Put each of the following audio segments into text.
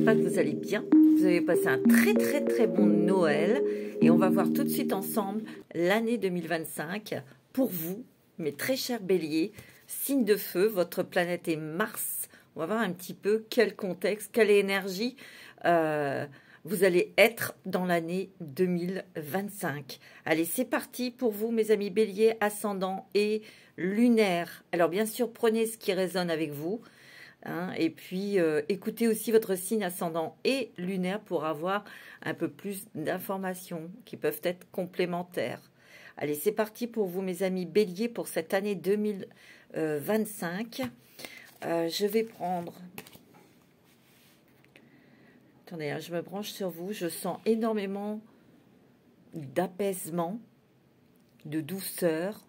j'espère que vous allez bien. Vous avez passé un très bon Noël et on va voir tout de suite ensemble l'année 2025 pour vous, mes très chers béliers, signe de feu, votre planète est Mars. On va voir un petit peu quel contexte, quelle énergie vous allez être dans l'année 2025. Allez, c'est parti pour vous, mes amis béliers, ascendant et lunaire. Alors bien sûr, prenez ce qui résonne avec vous. Et puis, écoutez aussi votre signe ascendant et lunaire pour avoir un peu plus d'informations qui peuvent être complémentaires. Allez, c'est parti pour vous, mes amis béliers, pour cette année 2025. Je vais prendre... Attendez, je me branche sur vous. Je sens énormément d'apaisement, de douceur,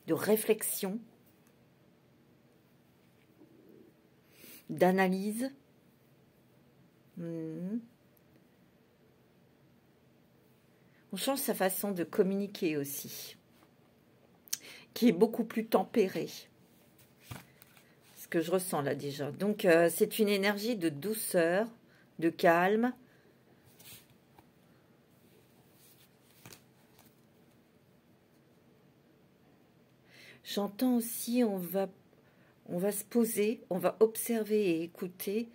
de réflexion, d'analyse. On change sa façon de communiquer aussi, qui est beaucoup plus tempérée. Ce que je ressens là déjà. Donc, c'est une énergie de douceur, de calme. J'entends aussi, on va se poser, on va observer et écouter.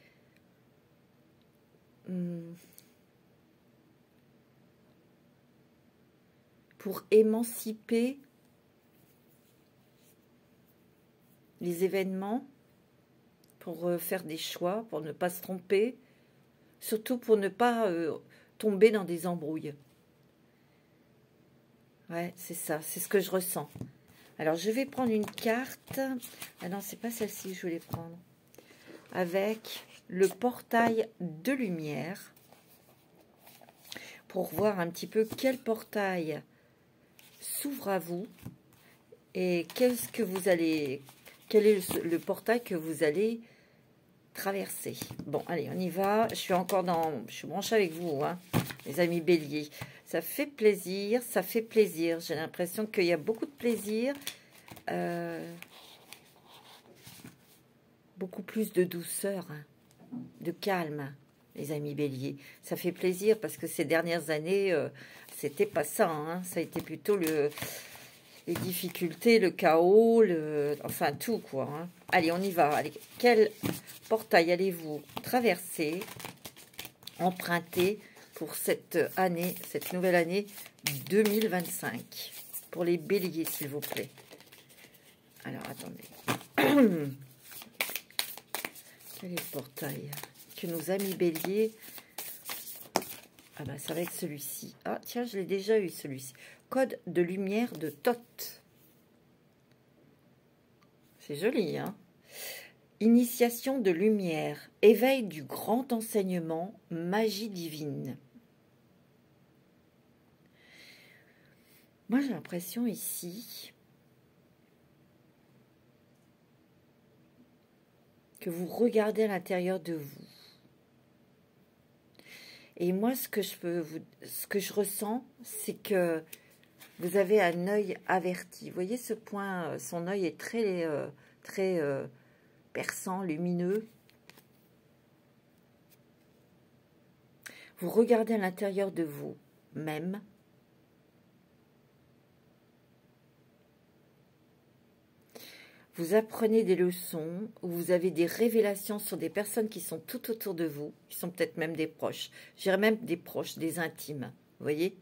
Pour émanciper les événements, pour faire des choix, pour ne pas se tromper, surtout pour ne pas tomber dans des embrouilles. Ouais, c'est ça, c'est ce que je ressens. Alors, je vais prendre une carte. Ah non, c'est pas celle-ci que je voulais prendre. Avec le portail de lumière. Pour voir un petit peu quel portail s'ouvre à vous. Et qu'est-ce que vous allez... Quel est le portail que vous allez traverser. Bon, allez, on y va. Je suis encore dans... Je suis branchée avec vous, hein, les amis béliers. Ça fait plaisir, ça fait plaisir. J'ai l'impression qu'il y a beaucoup de plaisir. Beaucoup plus de douceur, hein, de calme, les amis béliers. Ça fait plaisir parce que ces dernières années, c'était pas ça. Hein. Ça a été plutôt les difficultés, le chaos, enfin tout, quoi. Hein. Allez, on y va. Allez, quel portail allez-vous traverser, emprunter pour cette année, cette nouvelle année 2025? Pour les béliers, s'il vous plaît. Alors, attendez. Quel est le portail que nos amis béliers... Ah ben, ça va être celui-ci. Ah, tiens, je l'ai déjà eu, celui-ci. Code de lumière de Thoth. C'est joli, hein? Initiation de lumière, éveil du grand enseignement, magie divine. Moi, j'ai l'impression ici que vous regardez à l'intérieur de vous. Et moi, ce que je ressens, c'est que vous avez un œil averti. Vous voyez ce point, son œil est très perçant, lumineux. Vous regardez à l'intérieur de vous-même. Vous apprenez des leçons, ou vous avez des révélations sur des personnes qui sont tout autour de vous, qui sont peut-être même des proches. Je dirais même des proches, des intimes. Vous voyez?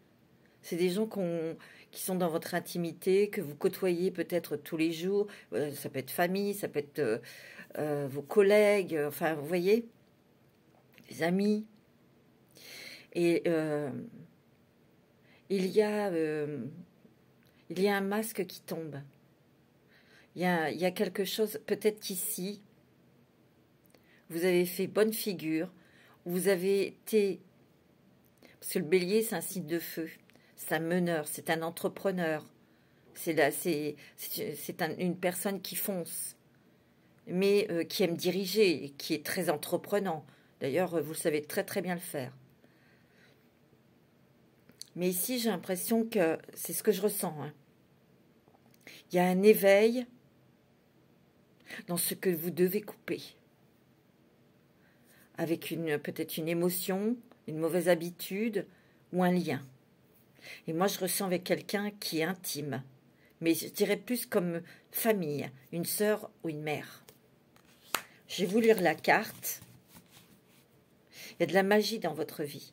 C'est des gens qui sont dans votre intimité, que vous côtoyez peut-être tous les jours. Ça peut être famille, ça peut être vos collègues, enfin, vous voyez? Les amis. Et il y a un masque qui tombe. Il y a quelque chose, peut-être qu'ici, vous avez fait bonne figure, vous avez été... Parce que le bélier, c'est un signe de feu, c'est un meneur, c'est un entrepreneur, c'est une personne qui fonce, mais qui aime diriger, qui est très entreprenant. D'ailleurs, vous savez très bien le faire. Mais ici, j'ai l'impression que c'est ce que je ressens. Hein. Il y a un éveil dans ce que vous devez couper. avec peut-être une émotion, une mauvaise habitude ou un lien. Et moi, je ressens avec quelqu'un qui est intime, mais je dirais plus comme famille, une sœur ou une mère. Je vais vous lire la carte. Il y a de la magie dans votre vie.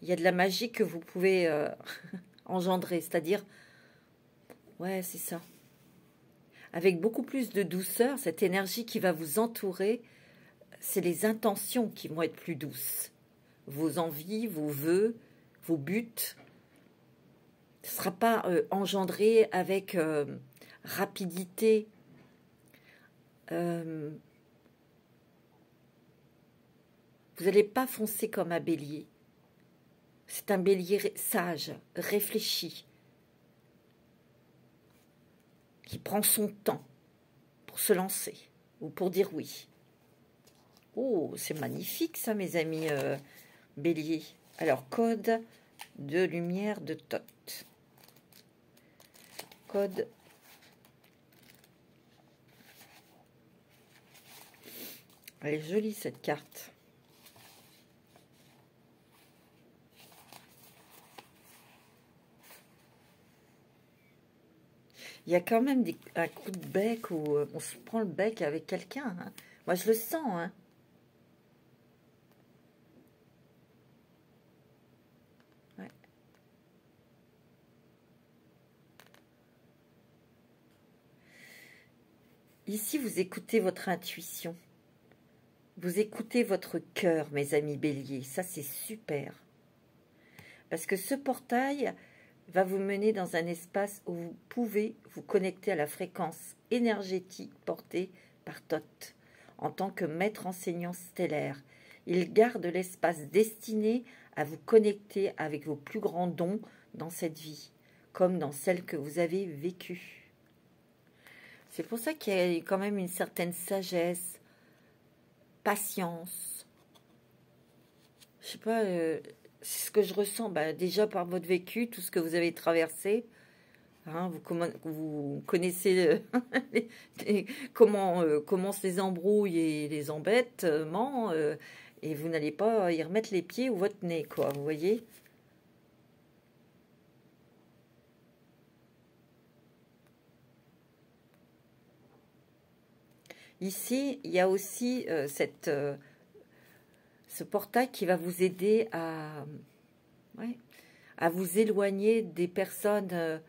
Il y a de la magie que vous pouvez engendrer, c'est-à-dire, ouais, c'est ça. Avec beaucoup plus de douceur, cette énergie qui va vous entourer, c'est les intentions qui vont être plus douces. Vos envies, vos vœux, vos buts. Ce ne sera pas engendré avec rapidité. Vous n'allez pas foncer comme un bélier. C'est un bélier sage, réfléchi, qui prend son temps pour se lancer ou pour dire oui. Oh, c'est magnifique ça, mes amis béliers. Alors, code de lumière de Thoth. Code. Elle est jolie cette carte. Il y a quand même un coup de bec où on se prend le bec avec quelqu'un. Hein. Moi, je le sens. Hein. Ouais. Ici, vous écoutez votre intuition. Vous écoutez votre cœur, mes amis béliers. Ça, c'est super. Parce que ce portail va vous mener dans un espace où vous pouvez vous connecter à la fréquence énergétique portée par Thoth en tant que maître enseignant stellaire. Il garde l'espace destiné à vous connecter avec vos plus grands dons dans cette vie, comme dans celle que vous avez vécue. C'est pour ça qu'il y a quand même une certaine sagesse, patience. Je sais pas... c'est ce que je ressens, déjà par votre vécu, tout ce que vous avez traversé. Hein, vous connaissez comment commencent les embrouilles et les embêtements, et vous n'allez pas y remettre les pieds ou votre nez, quoi, vous voyez. Ici, il y a aussi ce portail qui va vous aider à vous éloigner des personnes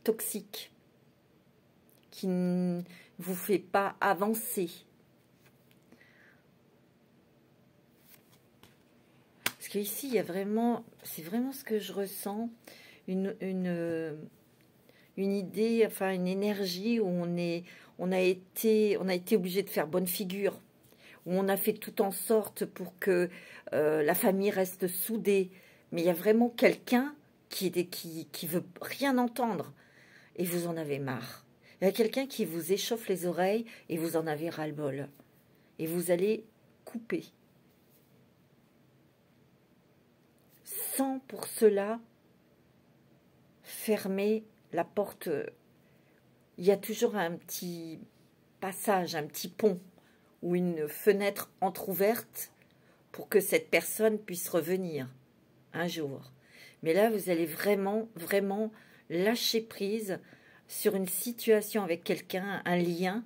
toxiques qui ne vous fait pas avancer. Parce qu'ici, il y a vraiment, c'est vraiment ce que je ressens, une idée, enfin une énergie où on a été obligé de faire bonne figure, où on a fait tout en sorte pour que la famille reste soudée. Mais il y a vraiment quelqu'un qui veut rien entendre et vous en avez marre. Il y a quelqu'un qui vous échauffe les oreilles et vous en avez ras-le-bol. Et vous allez couper. Sans pour cela fermer la porte. Il y a toujours un petit passage, un petit pont ou une fenêtre entrouverte pour que cette personne puisse revenir un jour. Mais là, vous allez vraiment, vraiment lâcher prise sur une situation avec quelqu'un, un lien,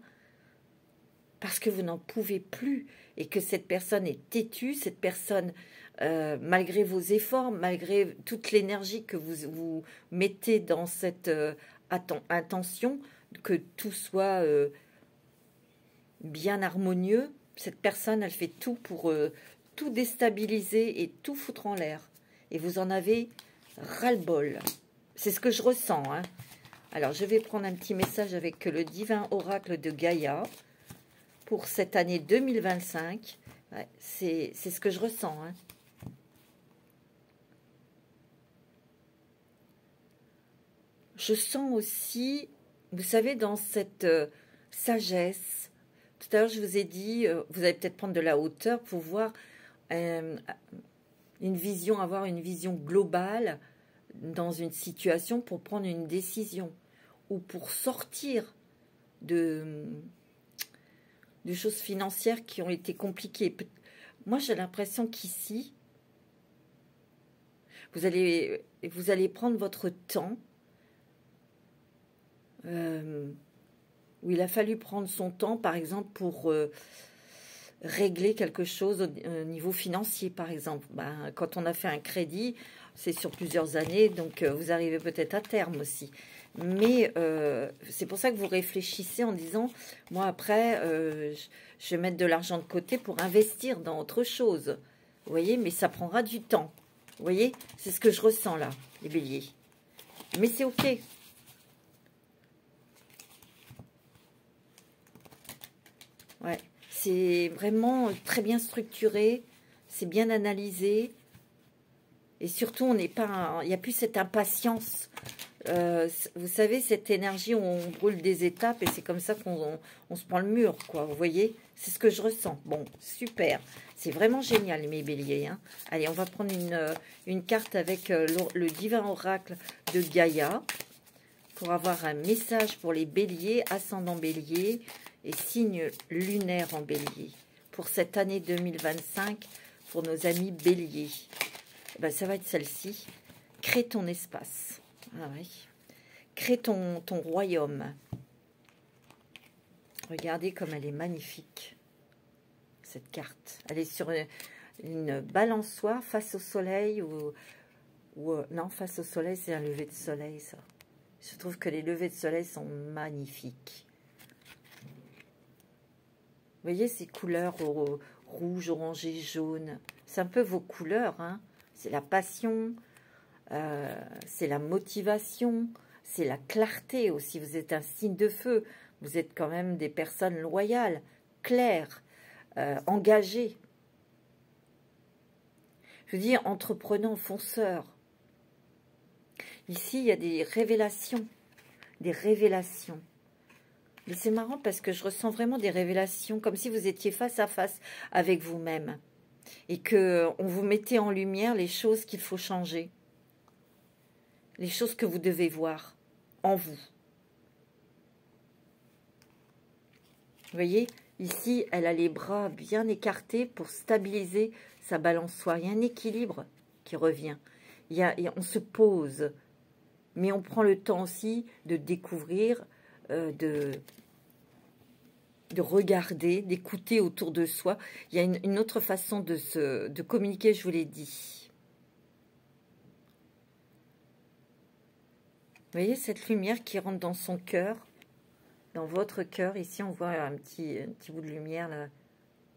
parce que vous n'en pouvez plus et que cette personne est têtue, cette personne, malgré vos efforts, malgré toute l'énergie que vous mettez dans cette intention, que tout soit bien harmonieux, cette personne, elle fait tout pour tout déstabiliser et tout foutre en l'air. Et vous en avez ras-le-bol. C'est ce que je ressens. Hein. Alors, je vais prendre un petit message avec le divin oracle de Gaïa pour cette année 2025. Ouais, c'est ce que je ressens. Hein. Je sens aussi, vous savez, dans cette sagesse, tout à l'heure je vous ai dit, vous allez peut-être prendre de la hauteur pour voir avoir une vision globale dans une situation pour prendre une décision ou pour sortir de choses financières qui ont été compliquées. moi j'ai l'impression qu'ici, vous allez prendre votre temps, où il a fallu prendre son temps, par exemple, pour régler quelque chose au niveau financier, par exemple. Ben, quand on a fait un crédit, c'est sur plusieurs années, donc vous arrivez peut-être à terme aussi. Mais c'est pour ça que vous réfléchissez en disant, moi après, je vais mettre de l'argent de côté pour investir dans autre chose. Vous voyez, mais ça prendra du temps. Vous voyez, c'est ce que je ressens là, les béliers. Mais c'est ok. Ouais, c'est vraiment très bien structuré, c'est bien analysé. Et surtout, on n'est pas, il n'y a plus cette impatience. Vous savez, cette énergie où on brûle des étapes et c'est comme ça qu'on se prend le mur, quoi. Vous voyez, c'est ce que je ressens. Bon, super. C'est vraiment génial, mes béliers. Hein. Allez, on va prendre une carte avec le divin oracle de Gaïa pour avoir un message pour les béliers, ascendant bélier et signe lunaire en bélier. Pour cette année 2025, pour nos amis béliers. Ben, ça va être celle-ci. Crée ton espace. Ah oui. Crée ton royaume. Regardez comme elle est magnifique, cette carte. Elle est sur une balançoire face au soleil. Non, face au soleil, c'est un lever de soleil, ça. Je trouve que les levées de soleil sont magnifiques. Vous voyez ces couleurs rouge, orangé, jaune. C'est un peu vos couleurs, hein. C'est la passion, c'est la motivation, c'est la clarté aussi. Vous êtes un signe de feu. Vous êtes quand même des personnes loyales, claires, engagées. Je veux dire, entreprenants, fonceurs. Ici, il y a des révélations. Des révélations. Mais c'est marrant parce que je ressens vraiment des révélations, comme si vous étiez face à face avec vous-même. Et qu'on vous mettait en lumière les choses qu'il faut changer. Les choses que vous devez voir en vous. Vous voyez, ici, elle a les bras bien écartés pour stabiliser sa balançoire. Il y a un équilibre qui revient. On se pose, mais on prend le temps aussi de découvrir, de regarder, d'écouter autour de soi. Il y a une autre façon de communiquer, je vous l'ai dit. Vous voyez cette lumière qui rentre dans son cœur, dans votre cœur. Ici, on voit un petit bout de lumière là,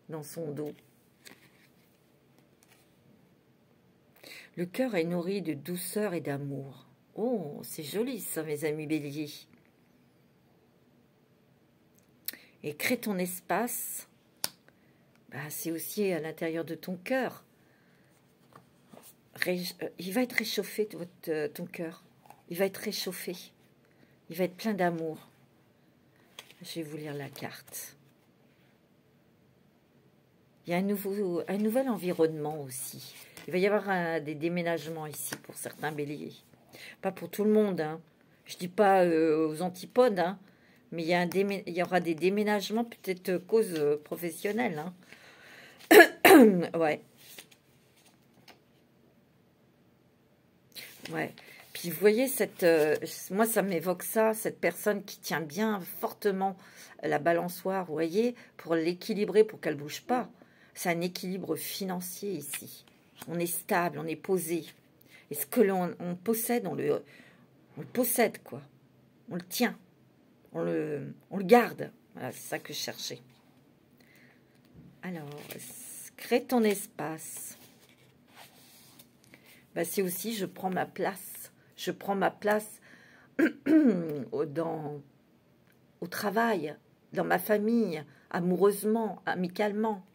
dans son dos. Le cœur est nourri de douceur et d'amour. Oh, c'est joli ça, mes amis béliers. Et crée ton espace, bah, c'est aussi à l'intérieur de ton cœur. Il va être réchauffé, ton cœur. Il va être réchauffé. Il va être plein d'amour. Je vais vous lire la carte. Il y a un nouvel environnement aussi. Il va y avoir des déménagements ici pour certains béliers. Pas pour tout le monde, hein. Je ne dis pas aux antipodes, hein. Mais il y aura des déménagements, peut-être cause professionnelle. Hein. Ouais. Ouais. Puis vous voyez, moi ça m'évoque ça, cette personne qui tient bien fortement la balançoire, vous voyez, pour l'équilibrer, pour qu'elle ne bouge pas. C'est un équilibre financier ici. On est stable, on est posé. Et ce que l'on possède, on le possède, quoi. On le tient. On le garde. Voilà, c'est ça que je cherchais. Alors, crée ton espace. Ben, c'est aussi, je prends ma place. Je prends ma place au travail, dans ma famille, amoureusement, amicalement.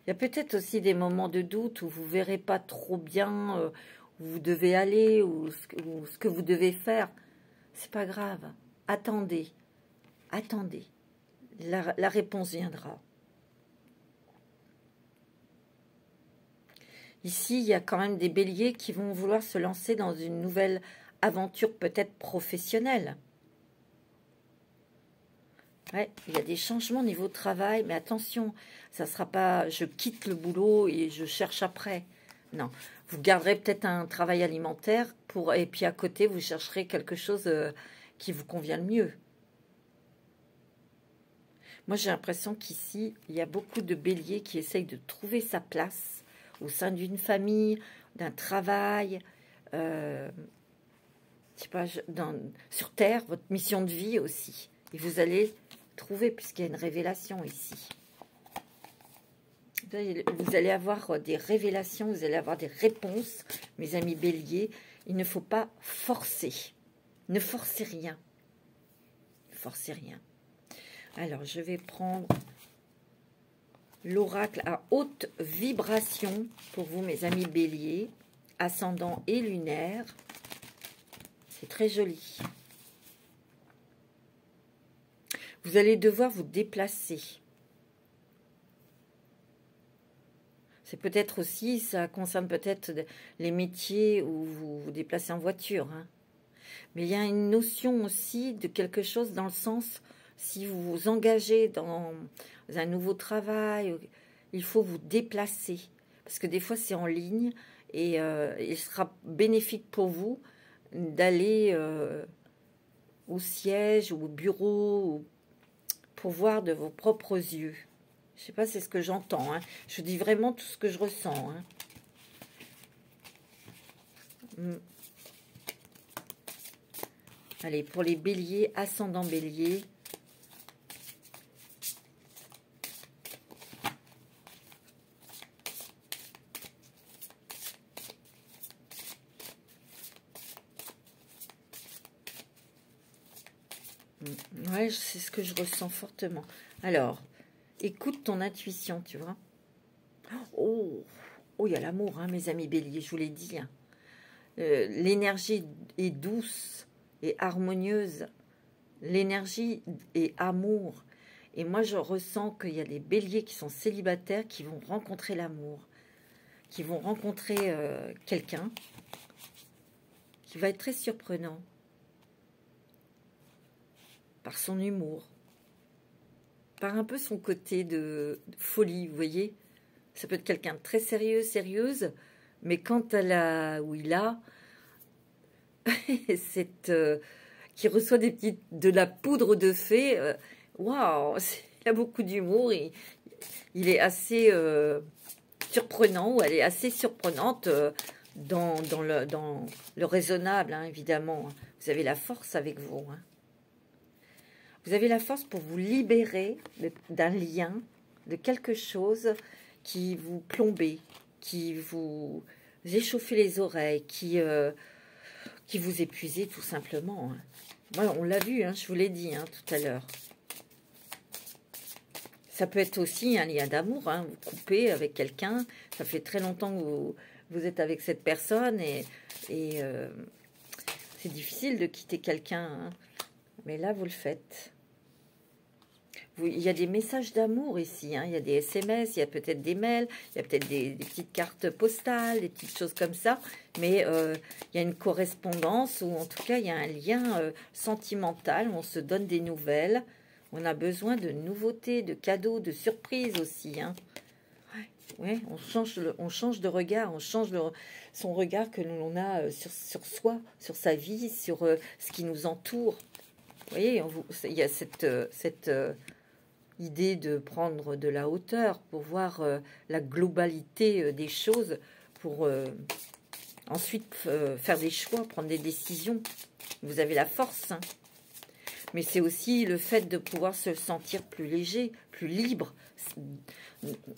Il y a peut-être aussi des moments de doute où vous ne verrez pas trop bien où vous devez aller ou ce que vous devez faire. C'est pas grave. Attendez. Attendez. La réponse viendra. Ici, il y a quand même des béliers qui vont vouloir se lancer dans une nouvelle aventure peut-être professionnelle. Ouais, il y a des changements au niveau travail, mais attention, ça ne sera pas je quitte le boulot et je cherche après. Non, vous garderez peut-être un travail alimentaire et puis à côté, vous chercherez quelque chose qui vous convient le mieux. Moi, j'ai l'impression qu'ici, il y a beaucoup de béliers qui essayent de trouver sa place au sein d'une famille, d'un travail, je sais pas, sur Terre, votre mission de vie aussi. Et vous allez trouver, puisqu'il y a une révélation ici. Vous allez avoir des révélations, vous allez avoir des réponses, mes amis béliers. Il ne faut pas forcer. Ne forcez rien. Ne forcez rien. Alors, je vais prendre l'oracle à haute vibration pour vous, mes amis béliers, ascendant et lunaire. C'est très joli. Vous allez devoir vous déplacer. C'est peut-être aussi, ça concerne peut-être les métiers où vous vous déplacez en voiture. Hein. Mais il y a une notion aussi de quelque chose dans le sens, si vous vous engagez dans un nouveau travail, il faut vous déplacer. Parce que des fois, c'est en ligne et il sera bénéfique pour vous d'aller au siège ou au bureau pour voir de vos propres yeux. Je ne sais pas, c'est ce que j'entends. Hein. Je dis vraiment tout ce que je ressens. Hein. Allez, pour les béliers, ascendant bélier. Ouais, c'est ce que je ressens fortement. Alors, écoute ton intuition, tu vois. Oh, il y a l'amour, hein, mes amis béliers, je vous l'ai dit. Hein. L'énergie est douce et harmonieuse. L'énergie est amour. Et moi, je ressens qu'il y a des béliers qui sont célibataires qui vont rencontrer l'amour, qui vont rencontrer quelqu'un qui va être très surprenant par son humour, par un peu son côté de folie, vous voyez. Ça peut être quelqu'un de très sérieux, sérieuse, mais quand elle a, ou il a, qui reçoit de la poudre de fée, waouh, il a beaucoup d'humour, il est assez surprenant, ou elle est assez surprenante dans le raisonnable, hein, évidemment. Vous avez la force avec vous, hein. Vous avez la force pour vous libérer d'un lien, de quelque chose qui vous plombait, qui vous échauffait les oreilles, qui vous épuisait tout simplement. Hein. Voilà, on l'a vu, hein, je vous l'ai dit hein, tout à l'heure. Ça peut être aussi un lien d'amour, hein, vous coupez avec quelqu'un, ça fait très longtemps que vous êtes avec cette personne et c'est difficile de quitter quelqu'un, hein, mais là vous le faites. Il y a des messages d'amour ici, hein. Il y a des SMS, il y a peut-être des mails, il y a peut-être des petites cartes postales, des petites choses comme ça, mais il y a une correspondance, ou en tout cas il y a un lien sentimental, où on se donne des nouvelles, on a besoin de nouveautés, de cadeaux, de surprises aussi. Hein. Ouais, on change de regard, on change son regard que l'on a sur soi, sur sa vie, sur ce qui nous entoure. Vous voyez, il y a cette idée de prendre de la hauteur pour voir la globalité des choses, pour ensuite faire des choix, prendre des décisions. Vous avez la force, hein. Mais c'est aussi le fait de pouvoir se sentir plus léger, plus libre.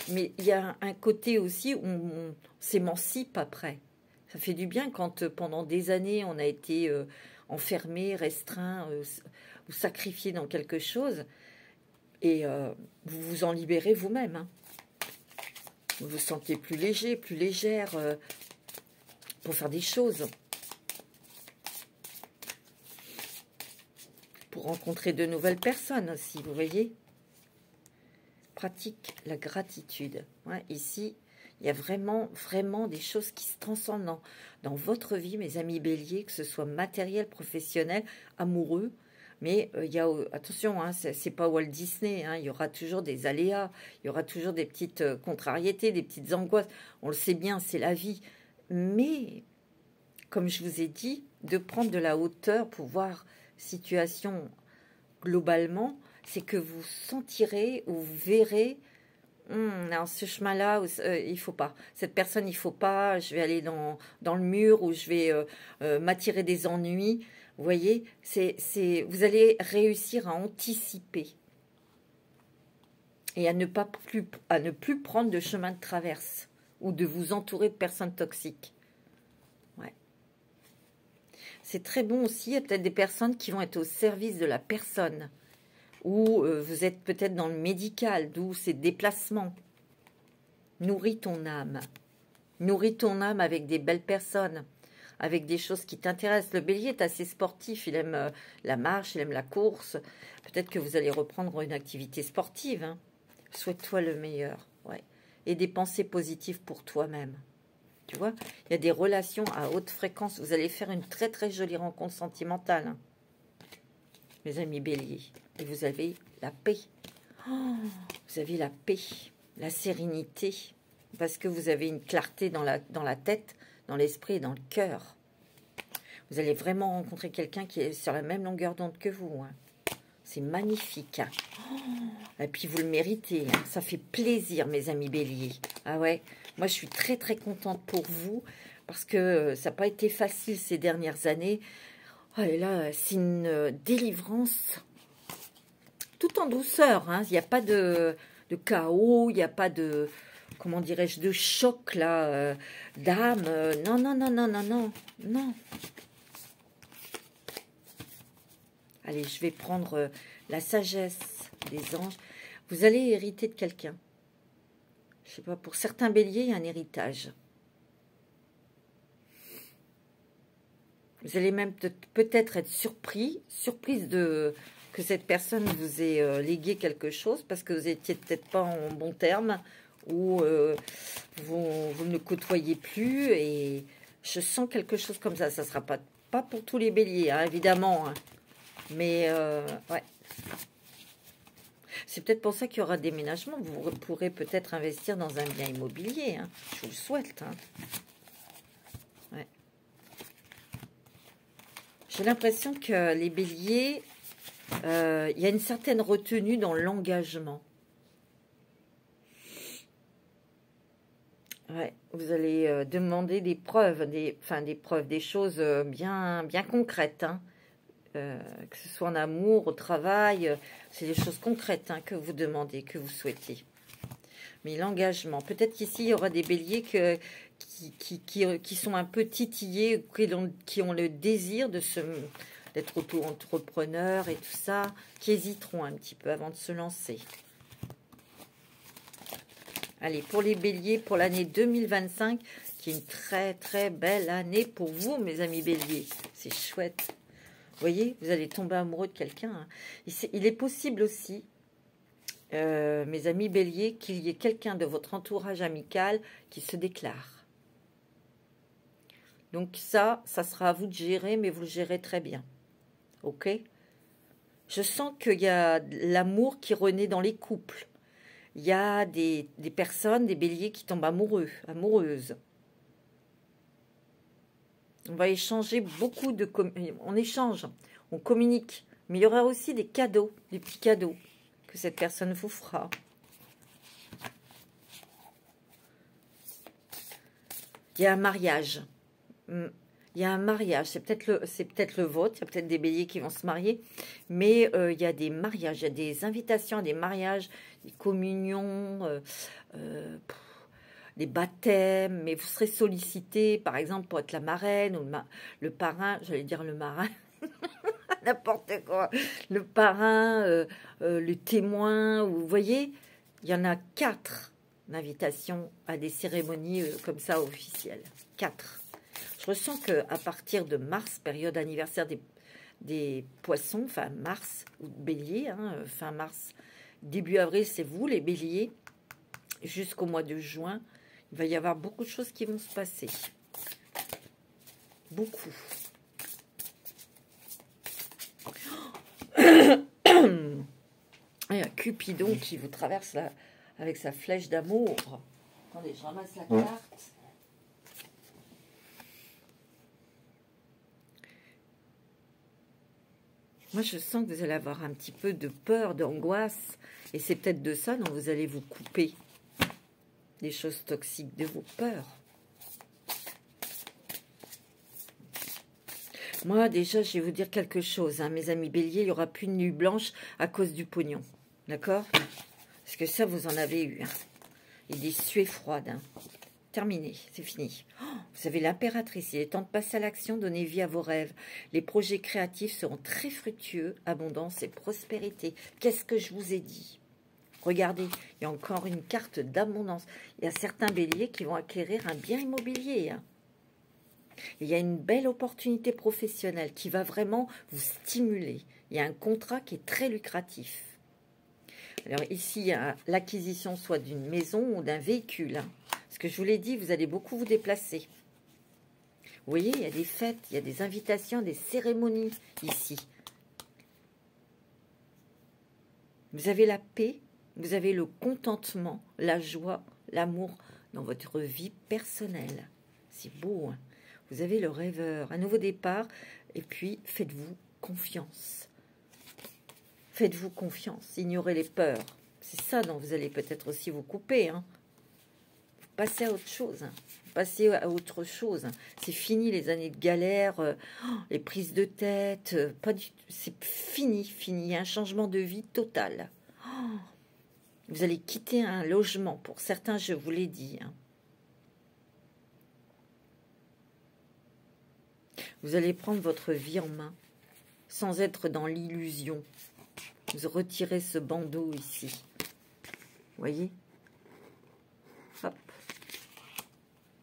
Mais il y a un côté aussi où on s'émancipe après. Ça fait du bien quand pendant des années on a été enfermé, restreint ou sacrifié dans quelque chose. Et vous vous en libérez vous-même. Hein. Vous vous sentez plus léger, plus légère pour faire des choses. Pour rencontrer de nouvelles personnes aussi, vous voyez. Pratique la gratitude. Ouais, ici, il y a vraiment, vraiment des choses qui se transcendent dans votre vie, mes amis béliers, que ce soit matériel, professionnel, amoureux. Mais il y a, attention, hein, c'est pas Walt Disney, hein, il y aura toujours des aléas, il y aura toujours des petites contrariétés, des petites angoisses. On le sait bien, c'est la vie. Mais, comme je vous ai dit, de prendre de la hauteur pour voir situation globalement, c'est que vous sentirez ou vous verrez, non, ce chemin-là, il faut pas. Cette personne, il faut pas. Je vais aller dans le mur ou je vais m'attirer des ennuis. Vous voyez, vous allez réussir à anticiper et à ne plus prendre de chemin de traverse ou de vous entourer de personnes toxiques. Ouais. C'est très bon aussi. Il y a peut-être des personnes qui vont être au service de la personne ou vous êtes peut-être dans le médical, d'où ces déplacements. Nourris ton âme. Nourris ton âme avec des belles personnes, avec des choses qui t'intéressent. Le bélier est assez sportif, il aime la marche, il aime la course. Peut-être que vous allez reprendre une activité sportive. Hein. Souhaite-toi le meilleur. Ouais. Et des pensées positives pour toi-même. Tu vois, il y a des relations à haute fréquence. Vous allez faire une très très jolie rencontre sentimentale. Hein. Mes amis béliers. Et vous avez la paix. Oh, vous avez la paix, la sérénité. Parce que vous avez une clarté dans la tête, dans l'esprit et dans le cœur. Vous allez vraiment rencontrer quelqu'un qui est sur la même longueur d'onde que vous. Hein. C'est magnifique. Hein. Oh, et puis vous le méritez. Hein. Ça fait plaisir, mes amis béliers. Ah ouais, moi je suis très très contente pour vous. Parce que ça n'a pas été facile ces dernières années. Oh, et là, c'est une délivrance. Tout en douceur. Hein. Il n'y a pas de chaos. Il n'y a pas de... Comment dirais-je, de choc, là, d'âme. Non, non, non, non, non, non, non. Allez, je vais prendre la sagesse des anges. Vous allez hériter de quelqu'un. Je sais pas, pour certains béliers, il y a un héritage. Vous allez même peut-être être surprise que cette personne vous ait légué quelque chose, parce que vous n'étiez peut-être pas en bon terme, ou vous ne le côtoyez plus, et je sens quelque chose comme ça. Ça ne sera pas pour tous les béliers, hein, évidemment, hein. Mais ouais, c'est peut-être pour ça qu'il y aura déménagement. Vous pourrez peut-être investir dans un bien immobilier, hein. Je vous le souhaite, hein. Ouais. J'ai l'impression que les béliers, il y a une certaine retenue dans l'engagement. Ouais, vous allez demander des preuves, des choses bien concrètes, hein. Que ce soit en amour, au travail, c'est des choses concrètes, hein, que vous demandez, que vous souhaitez. Mais l'engagement, peut-être qu'ici, il y aura des béliers qui sont un peu titillés, qui ont le désir d'être auto-entrepreneur et tout ça, qui hésiteront un petit peu avant de se lancer. Allez, pour les béliers, pour l'année 2025, qui est une très très belle année pour vous, mes amis béliers. C'est chouette. Vous voyez, vous allez tomber amoureux de quelqu'un. Hein. Il est possible aussi, mes amis béliers, qu'il y ait quelqu'un de votre entourage amical qui se déclare. Donc ça sera à vous de gérer, mais vous le gérez très bien. Ok? Je sens qu'il y a l'amour qui renaît dans les couples. Il y a des personnes, des béliers qui tombent amoureux, amoureuses. On va échanger beaucoup de... On échange, on communique. Mais il y aura aussi des cadeaux, des petits cadeaux que cette personne vous fera. Il y a un mariage. Il y a un mariage. C'est peut-être le vôtre. Il y a peut-être des béliers qui vont se marier. Mais il y a des mariages. Il y a des invitations à des mariages, des communions... des baptêmes, mais vous serez sollicité, par exemple, pour être la marraine ou le parrain, j'allais dire le marin, n'importe quoi, le parrain, le témoin, vous voyez, il y en a 4 invitations à des cérémonies comme ça officielles. 4. Je ressens qu'à partir de mars, période anniversaire des poissons, fin mars, ou bélier, hein, fin mars, début avril, c'est vous les béliers, jusqu'au mois de juin, il va y avoir beaucoup de choses qui vont se passer. Beaucoup. Il y a Cupidon qui vous traverse là, avec sa flèche d'amour. Attendez, je ramasse la carte. Moi, je sens que vous allez avoir un petit peu de peur, d'angoisse. Et c'est peut-être de ça dont vous allez vous couper. Des choses toxiques, de vos peurs. Moi, déjà, je vais vous dire quelque chose, hein, mes amis béliers, il n'y aura plus de nuit blanche à cause du pognon. D'accord? Parce que ça, vous en avez eu. Hein. Et des suées froides. Hein. Terminé, c'est fini. Oh, vous avez l'impératrice, il est temps de passer à l'action, donner vie à vos rêves. Les projets créatifs seront très fructueux, abondance et prospérité. Qu'est-ce que je vous ai dit? Regardez, il y a encore une carte d'abondance. Il y a certains béliers qui vont acquérir un bien immobilier. Hein. Il y a une belle opportunité professionnelle qui va vraiment vous stimuler. Il y a un contrat qui est très lucratif. Alors ici, il y a l'acquisition soit d'une maison ou d'un véhicule. Hein. Parce que je vous l'ai dit, vous allez beaucoup vous déplacer. Vous voyez, il y a des fêtes, il y a des invitations, des cérémonies ici. Vous avez la paix, vous avez le contentement, la joie, l'amour dans votre vie personnelle. C'est beau, hein? Vous avez le rêveur, un nouveau départ, et puis faites-vous confiance. Faites-vous confiance, ignorez les peurs. C'est ça dont vous allez peut-être aussi vous couper. Hein. Passez à autre chose. Hein. Passez à autre chose. Hein. C'est fini les années de galère, les prises de tête. Pas du tout. C'est fini, fini. Il y a un changement de vie total. Vous allez quitter un logement. Pour certains, je vous l'ai dit. Hein. Vous allez prendre votre vie en main, sans être dans l'illusion. Vous retirez ce bandeau ici. Vous voyez? Hop.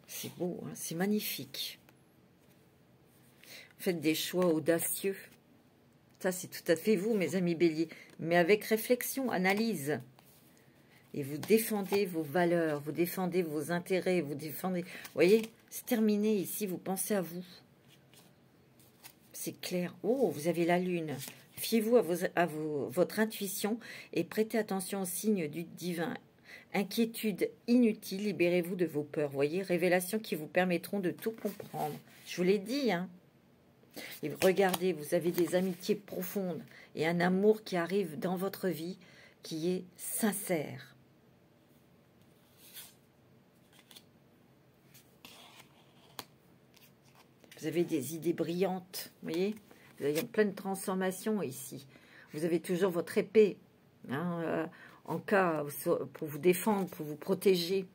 C'est beau, hein, c'est magnifique. Faites des choix audacieux. Ça, c'est tout à fait vous, mes amis béliers. Mais avec réflexion, analyse. Et vous défendez vos valeurs, vous défendez vos intérêts, vous défendez... Vous voyez? C'est terminé ici, vous pensez à vous. C'est clair. Oh, vous avez la lune. Fiez-vous à votre intuition et prêtez attention aux signes du divin. Inquiétude inutile, libérez-vous de vos peurs. Voyez, révélations qui vous permettront de tout comprendre. Je vous l'ai dit, hein. Et regardez, vous avez des amitiés profondes et un amour qui arrive dans votre vie qui est sincère. Vous avez des idées brillantes, vous voyez? Vous avez plein de transformations ici. Vous avez toujours votre épée, hein, en cas, pour vous défendre, pour vous protéger.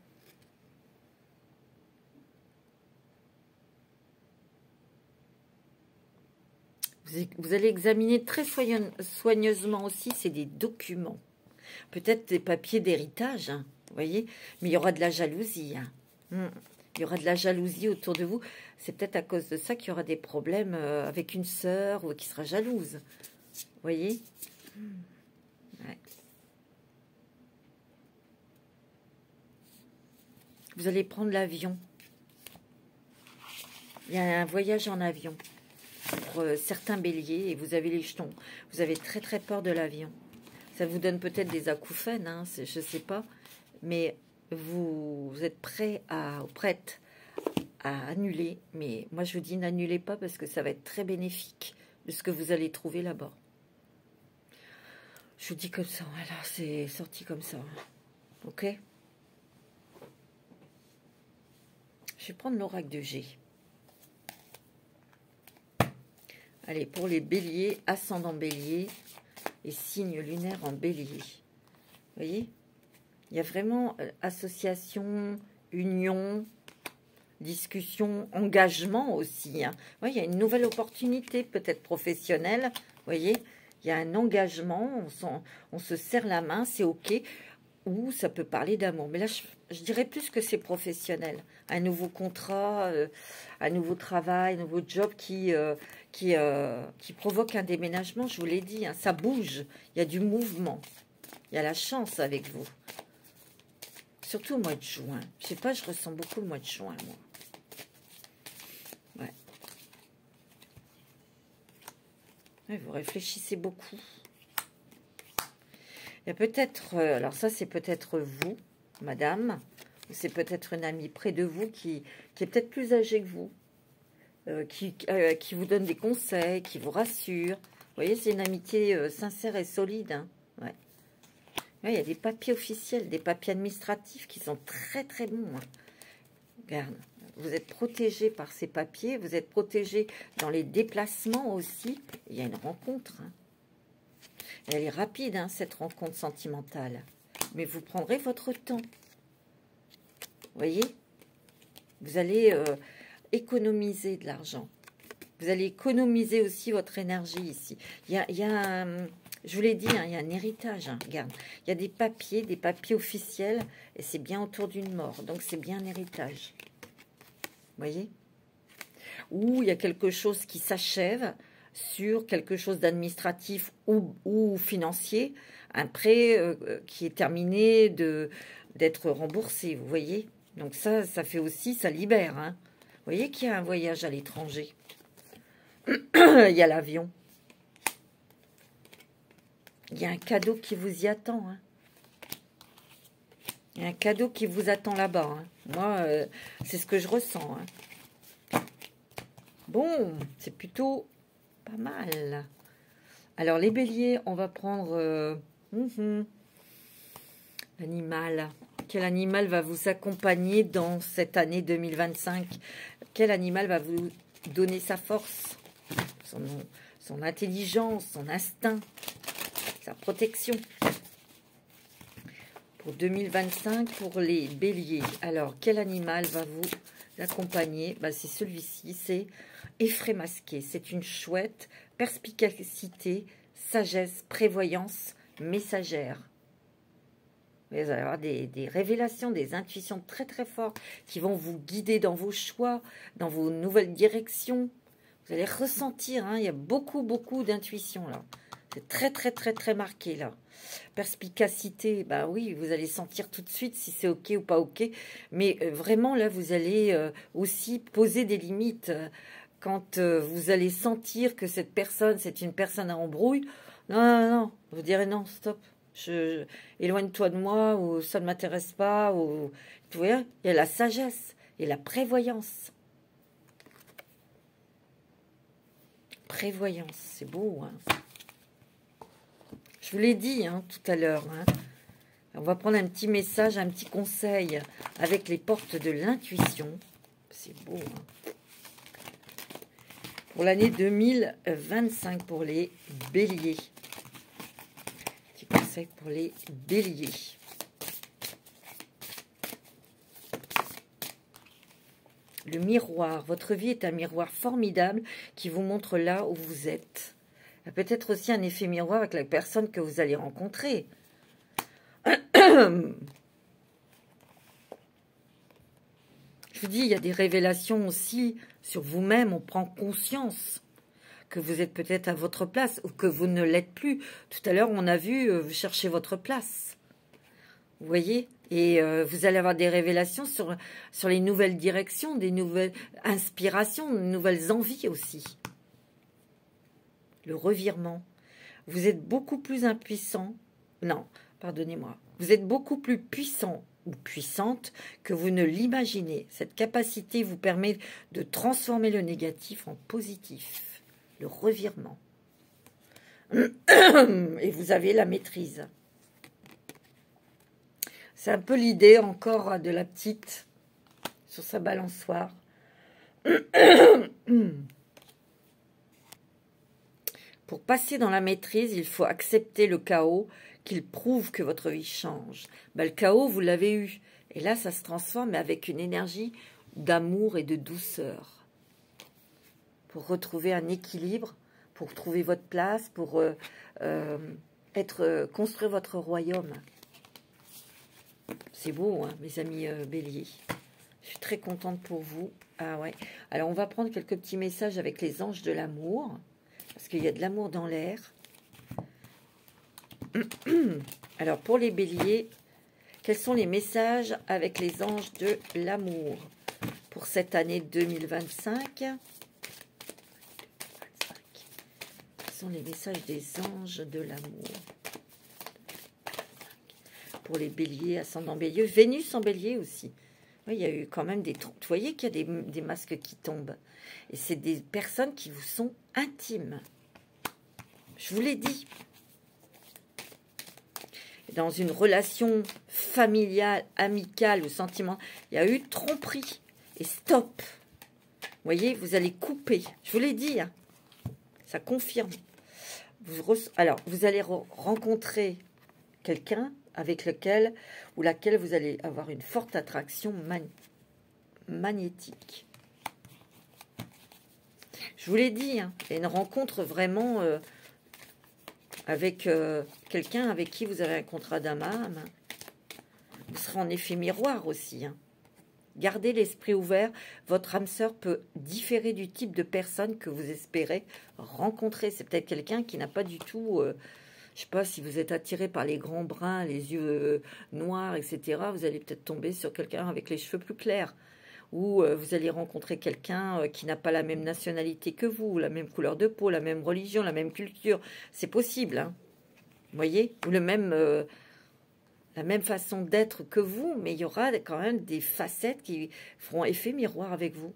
Vous allez examiner très soigneusement aussi, c'est des documents. Peut-être des papiers d'héritage, hein, vous voyez? Mais il y aura de la jalousie, hein. Il y aura de la jalousie autour de vous. C'est peut-être à cause de ça qu'il y aura des problèmes avec une sœur ou qui sera jalouse. Vous voyez? Ouais. Vous allez prendre l'avion. Il y a un voyage en avion pour certains béliers et vous avez les jetons. Vous avez très très peur de l'avion. Ça vous donne peut-être des acouphènes, hein, je ne sais pas. Mais vous êtes prête à annuler. Mais moi, je vous dis, n'annulez pas parce que ça va être très bénéfique de ce que vous allez trouver là-bas. Je vous dis comme ça, voilà, c'est sorti comme ça. Ok? Je vais prendre l'oracle de G. Allez, pour les béliers, ascendant bélier et signe lunaire en bélier. Vous voyez? Il y a vraiment association, union, discussion, engagement aussi. Hein. Ouais, il y a une nouvelle opportunité, peut-être professionnelle. Vous voyez, il y a un engagement, on se serre la main, c'est OK. Ou ça peut parler d'amour. Mais là, je dirais plus que c'est professionnel. Un nouveau contrat, un nouveau travail, un nouveau job qui provoque un déménagement. Je vous l'ai dit, hein, ça bouge. Il y a du mouvement. Il y a la chance avec vous. Surtout au mois de juin. Je sais pas, je ressens beaucoup le mois de juin, moi. Ouais. Ouais, vous réfléchissez beaucoup. Il y a peut-être, alors ça c'est peut-être vous, madame, c'est peut-être une amie près de vous qui est peut-être plus âgée que vous, qui vous donne des conseils, qui vous rassure. Vous voyez, c'est une amitié sincère et solide. Hein. Ouais. Ouais, il y a des papiers officiels, des papiers administratifs qui sont très très bons. Hein. Regarde, vous êtes protégé par ces papiers, vous êtes protégé dans les déplacements aussi. Il y a une rencontre. Hein. Elle est rapide, hein, cette rencontre sentimentale. Mais vous prendrez votre temps. Vous voyez? Vous allez économiser de l'argent. Vous allez économiser aussi votre énergie ici. Il y a je vous l'ai dit, hein, il y a un héritage. Hein, regarde, il y a des papiers officiels. Et c'est bien autour d'une mort. Donc, c'est bien un héritage. Vous voyez? Ou il y a quelque chose qui s'achève sur quelque chose d'administratif ou financier, un prêt qui est terminé d'être remboursé, vous voyez. Donc ça fait aussi, ça libère. Hein. Vous voyez qu'il y a un voyage à l'étranger. Il y a l'avion. Il y a un cadeau qui vous y attend. Hein. Il y a un cadeau qui vous attend là-bas. Hein. Moi, c'est ce que je ressens. Hein. Bon, c'est plutôt... pas mal. Alors, les béliers, on va prendre l'animal. Quel animal va vous accompagner dans cette année 2025? Quel animal va vous donner sa force, son intelligence, son instinct, sa protection? Pour 2025, pour les béliers. Alors, quel animal va vous accompagner? Ben, c'est celui-ci, c'est effraie masqué. C'est une chouette, perspicacité, sagesse, prévoyance, messagère. Vous allez avoir des révélations, des intuitions très très fortes qui vont vous guider dans vos choix, dans vos nouvelles directions. Vous allez ressentir, hein, il y a beaucoup d'intuition là. C'est très très très très marqué là. Perspicacité, bah oui, vous allez sentir tout de suite si c'est ok ou pas ok. Mais vraiment là, vous allez aussi poser des limites. Quand vous allez sentir que cette personne, c'est une personne à embrouille, non, vous direz non, stop. Éloigne-toi de moi, ou ça ne m'intéresse pas, ou tu vois, il y a la sagesse et la prévoyance. Prévoyance, c'est beau, hein. Je vous l'ai dit hein, tout à l'heure. Hein. On va prendre un petit message, un petit conseil avec les portes de l'intuition. C'est beau, hein. Pour l'année 2025, pour les béliers. Conseil pour les béliers. Le miroir. Votre vie est un miroir formidable qui vous montre là où vous êtes. Il y a peut-être aussi un effet miroir avec la personne que vous allez rencontrer. Je vous dis, il y a des révélations aussi sur vous-même. On prend conscience que vous êtes peut-être à votre place ou que vous ne l'êtes plus. Tout à l'heure, on a vu, vous cherchez votre place. Vous voyez? Et vous allez avoir des révélations sur les nouvelles directions, des nouvelles inspirations, de nouvelles envies aussi. Le revirement. Vous êtes beaucoup plus impuissant. Non, pardonnez-moi. Vous êtes beaucoup plus puissant ou puissante que vous ne l'imaginez. Cette capacité vous permet de transformer le négatif en positif. Le revirement. Et vous avez la maîtrise. C'est un peu l'idée encore de la petite sur sa balançoire. Pour passer dans la maîtrise, il faut accepter le chaos qu'il prouve que votre vie change. Ben, le chaos, vous l'avez eu. Et là, ça se transforme avec une énergie d'amour et de douceur. Pour retrouver un équilibre, pour trouver votre place, pour construire votre royaume. C'est beau, hein, mes amis béliers. Je suis très contente pour vous. Ah ouais. Alors, on va prendre quelques petits messages avec les anges de l'amour, parce qu'il y a de l'amour dans l'air. Alors, pour les béliers, quels sont les messages avec les anges de l'amour pour cette année 2025 ? Sont les messages des anges de l'amour. pour les béliers, ascendant bélier. Vénus en bélier aussi. Oui, il y a eu quand même des... Vous voyez qu'il y a des masques qui tombent. Et c'est des personnes qui vous sont intimes. Je vous l'ai dit. Dans une relation familiale, amicale ou sentimentale, il y a eu tromperie. Et stop. Vous voyez, vous allez couper. Je vous l'ai dit, hein. Ça confirme. Alors, vous allez rencontrer quelqu'un avec lequel ou laquelle vous allez avoir une forte attraction magnétique. Je vous l'ai dit, hein, il y a une rencontre vraiment avec quelqu'un avec qui vous avez un contrat d'âme à âme. Vous serez en effet miroir aussi. Hein. Gardez l'esprit ouvert. Votre âme sœur peut différer du type de personne que vous espérez rencontrer. C'est peut-être quelqu'un qui n'a pas du tout... je ne sais pas si vous êtes attiré par les grands bruns, les yeux noirs, etc. Vous allez peut-être tomber sur quelqu'un avec les cheveux plus clairs. Ou vous allez rencontrer quelqu'un qui n'a pas la même nationalité que vous, la même couleur de peau, la même religion, la même culture. C'est possible, hein. Vous voyez? Ou la même façon d'être que vous, mais il y aura quand même des facettes qui feront effet miroir avec vous.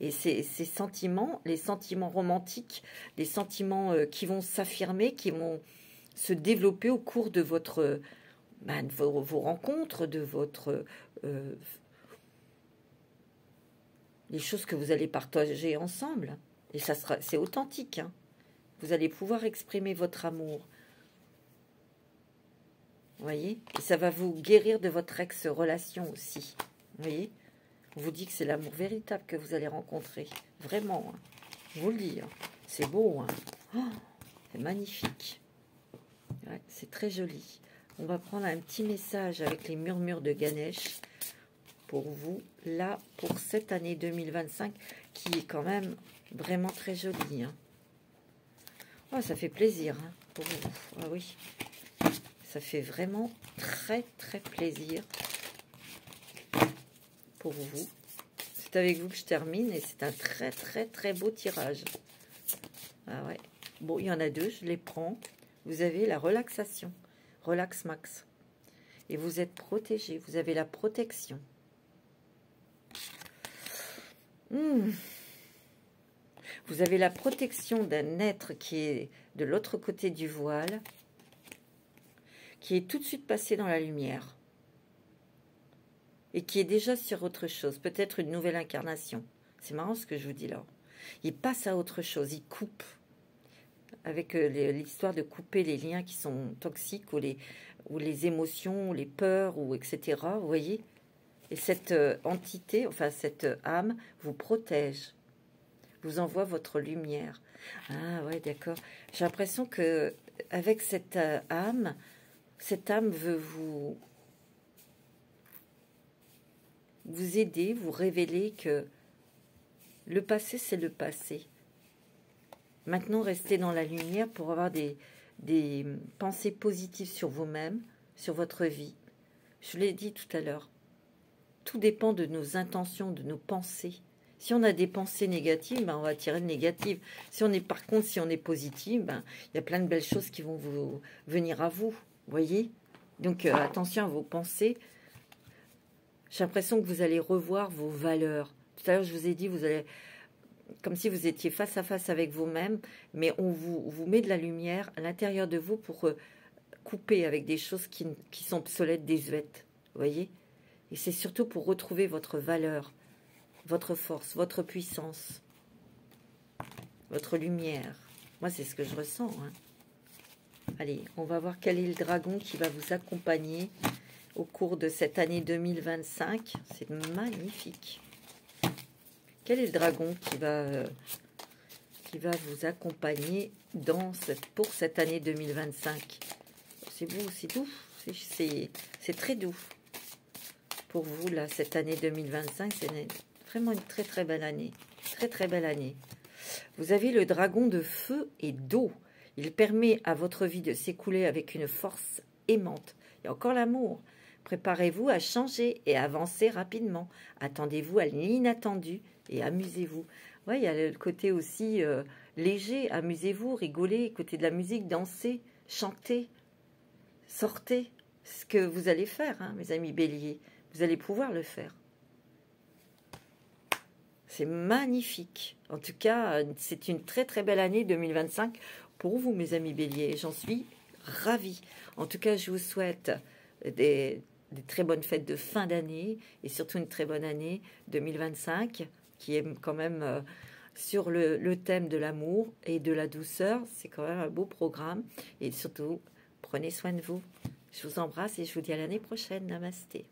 Et ces sentiments, les sentiments romantiques, les sentiments qui vont s'affirmer, qui vont se développer au cours de de vos rencontres, de votre... les choses que vous allez partager ensemble. Et c'est authentique. Hein. Vous allez pouvoir exprimer votre amour. Vous voyez? Et ça va vous guérir de votre ex-relation aussi. Vous voyez? On vous dit que c'est l'amour véritable que vous allez rencontrer. Vraiment. Hein. Je vous le dis. Hein. C'est beau. Hein. Oh, c'est magnifique. Ouais, c'est très joli. On va prendre un petit message avec les murmures de Ganesh pour vous, là, pour cette année 2025, qui est quand même vraiment très jolie. Hein. Oh, ça fait plaisir hein, pour vous. Ah oui, ça fait vraiment très, très plaisir pour vous. C'est avec vous que je termine et c'est un très, très, très beau tirage. Ah ouais. Bon, il y en a deux, je les prends. Vous avez la relaxation, Relax Max. Et vous êtes protégé, vous avez la protection. Vous avez la protection d'un être qui est de l'autre côté du voile, qui est tout de suite passé dans la lumière et qui est déjà sur autre chose, peut-être une nouvelle incarnation. C'est marrant ce que je vous dis là. Il passe à autre chose, il coupe, avec l'histoire de couper les liens qui sont toxiques ou les émotions, ou les peurs, ou etc. Vous voyez? Et cette entité, enfin cette âme, vous protège, vous envoie votre lumière. Ah ouais, d'accord. J'ai l'impression que avec cette âme veut vous aider, vous révéler que le passé, c'est le passé. Maintenant, restez dans la lumière pour avoir des pensées positives sur vous-même, sur votre vie. Je l'ai dit tout à l'heure. Tout dépend de nos intentions, de nos pensées. Si on a des pensées négatives, ben on va attirer le négatif. Par contre, si on est positif, ben il y a plein de belles choses qui vont venir à vous. Voyez? Donc, attention à vos pensées. J'ai l'impression que vous allez revoir vos valeurs. Tout à l'heure, je vous ai dit, vous allez... Comme si vous étiez face à face avec vous-même, mais on vous met de la lumière à l'intérieur de vous pour couper avec des choses qui sont obsolètes, désuètes. Vous voyez? Et c'est surtout pour retrouver votre valeur, votre force, votre puissance, votre lumière. Moi, c'est ce que je ressens. Hein. Allez, on va voir quel est le dragon qui va vous accompagner au cours de cette année 2025. C'est magnifique. Quel est le dragon qui va vous accompagner pour cette année 2025? C'est beau, c'est doux, c'est très doux. Pour vous, là, cette année 2025, c'est vraiment une très, très belle année. Très, très belle année. Vous avez le dragon de feu et d'eau. Il permet à votre vie de s'écouler avec une force aimante. Il y a encore l'amour. Préparez-vous à changer et à avancer rapidement. Attendez-vous à l'inattendu et amusez-vous. Ouais, il y a le côté aussi léger. Amusez-vous, rigolez, écoutez de la musique, dansez, chantez, sortez. ce que vous allez faire, hein, mes amis béliers. Vous allez pouvoir le faire. C'est magnifique. En tout cas, c'est une très très belle année 2025 pour vous, mes amis béliers. J'en suis ravie. En tout cas, je vous souhaite des très bonnes fêtes de fin d'année et surtout une très bonne année 2025 qui est quand même sur le thème de l'amour et de la douceur. C'est quand même un beau programme. Et surtout, prenez soin de vous. Je vous embrasse et je vous dis à l'année prochaine. Namasté.